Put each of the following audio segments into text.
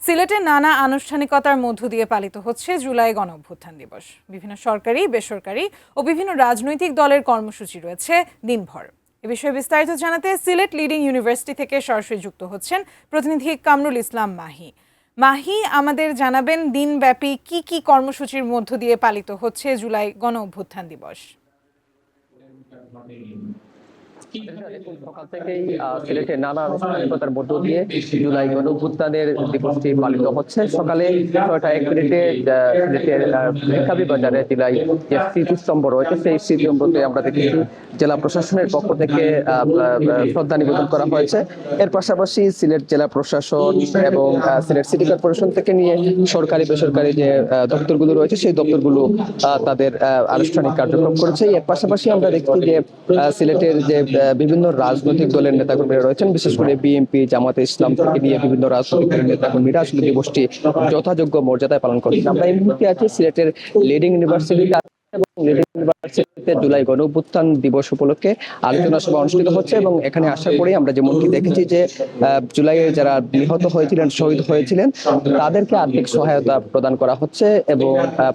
সিলেটে নানা আনুষ্ঠানিকতার মধ্য দিয়ে পালিত হচ্ছে জুলাই গণঅভ্যুত্থান দিবস। বিভিন্ন সরকারি, বেসরকারি ও বিভিন্ন রাজনৈতিক দলের কর্মসূচি রয়েছে দিনভর। এ বিষয়ে বিস্তারিত জানাতে সিলেট লিডিং ইউনিভার্সিটি থেকে সরাসরি যুক্ত হচ্ছেন প্রতিনিধি কামরুল ইসলাম মাহি। মাহি, আমাদের জানাবেন দিনব্যাপী কি কি কর্মসূচির মধ্য দিয়ে পালিত হচ্ছে জুলাই গণঅভ্যুত্থান দিবস? সকাল থেকেই সিলেটে নানা আনুষ্ঠানিকতার মধ্য দিয়ে জুলাই গণঅভ্যুত্থানের দিবসটি পালিত হচ্ছে। সকালে 6:01 সিলেটের রেখাবি বাজারে জেলায় যে স্মৃতিস্তম্ভ রয়েছে সেই স্মৃতিস্তম্ভতে আমরা দেখেছি জেলা প্রশাসনের পক্ষ থেকে শ্রদ্ধা নিবেদন করা হয়েছে। এর পাশাপাশি সিলেট জেলা প্রশাসন এবং সিলেট সিটি কর্পোরেশন থেকে নিয়ে সরকারি বেসরকারি যে দপ্তরগুলো রয়েছে সেই দপ্তরগুলো তাদের আনুষ্ঠানিক কার্যক্রম করেছে। এর পাশাপাশি আমরা দেখছি যে সিলেটের যে বিভিন্ন রাজনৈতিক দলের নেতাকর্মীরা রয়েছেন, বিশেষ করে বিএনপি, জামাতে ইসলাম থেকে নিয়ে বিভিন্ন রাজনৈতিক দলের নেতাকর্মীরা আসলে দিবসটি যথাযোগ্য মর্যাদায় পালন করছেন। আমরা এই মুহূর্তে আছি সিলেটের লিডিং ইউনিভার্সিটি এবং লিডিং ইউনিভার্সিটিতে জুলাই গণঅভ্যুত্থান দিবস উপলক্ষে আলোচনা সভা অনুষ্ঠিত হচ্ছে এবং এখানে আসার পরেই আমরা যেমনটি দেখেছি যে জুলাইয়ে যারা নিহত হয়েছিলেন, শহীদ হয়েছিলেন তাদেরকে আর্থিক সহায়তা প্রদান করা হচ্ছে এবং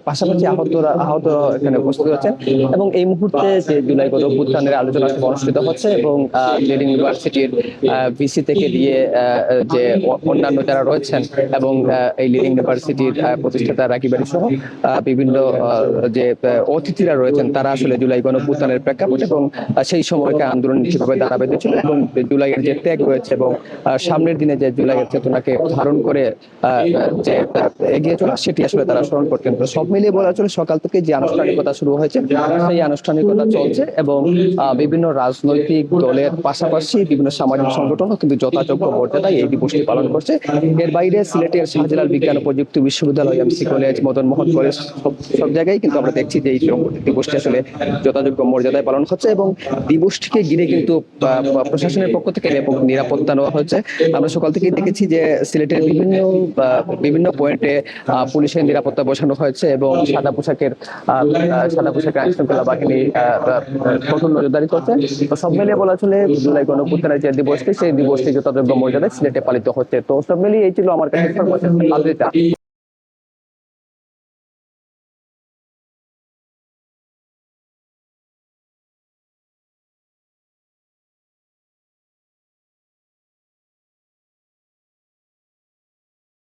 পাশাপাশি আহত এখানে উপস্থিত হচ্ছেন এবং এই মুহূর্তে যে জুলাই গণঅভ্যুত্থানের আলোচনা সভা অনুষ্ঠিত হচ্ছে এবং লিডিং ইউনিভার্সিটির ভিসি থেকে দিয়ে যে অন্যান্য যারা রয়েছেন এবং এই লিডিং ইউনিভার্সিটির প্রতিষ্ঠাতা রাকিব আলী সহ বিভিন্ন যে অতিথিরা রয়েছেন তারা আসলে জুলাই গণঅভ্যুত্থানের প্রেক্ষাপট এবং সেই সময়কে আন্দোলন কিভাবে দাঁড়া বেঁধেছিল এবং জুলাইয়ের যে ত্যাগ রয়েছে এবং সামনের দিনে যে জুলাইয়ের চেতনাকে ধারণ করে যে এগিয়ে চলা সেটি আসলে তারা স্মরণ করতেন। তো সব মিলিয়ে বলা চলে সকাল থেকে যে আনুষ্ঠানিকতা শুরু হয়েছে সেই আনুষ্ঠানিকতা চলছে এবং বিভিন্ন রাজনৈতিক দলের পাশাপাশি বিভিন্ন সামাজিক সংগঠনও কিন্তু যথাযোগ্য মর্যাদায় এই দিবসটি পালন করছে। এর বাইরে সিলেটের শাহজালাল বিজ্ঞান ও প্রযুক্তি বিশ্ববিদ্যালয়, MC college, Madan Mohan college সব জায়গায় কিন্তু আমরা দেখছি যে এই দিবসটি আসলে যথাযোগ্য মর্যাদায় পালন হচ্ছে এবং দিবসটিকে ঘিরে কিন্তু প্রশাসনের পক্ষ থেকে ব্যাপক নিরাপত্তা নেওয়া হচ্ছে। আমরা সকাল থেকে দেখেছি যে সিলেটের বিভিন্ন পয়েন্টে পুলিশের নিরাপত্তা বসানো হয়েছে এবং সাদা পোশাকের আইন শৃঙ্খলা বাহিনী কঠোর নজরদারি করছে। তো সব মিলিয়ে বলা চলে জুলাই গণঅভ্যুত্থানের যে দিবসটি সেই দিবসটি যথাযোগ্য মর্যাদায় সিলেটে পালিত হচ্ছে। তো সব মিলিয়ে এই ছিল আমার কাছে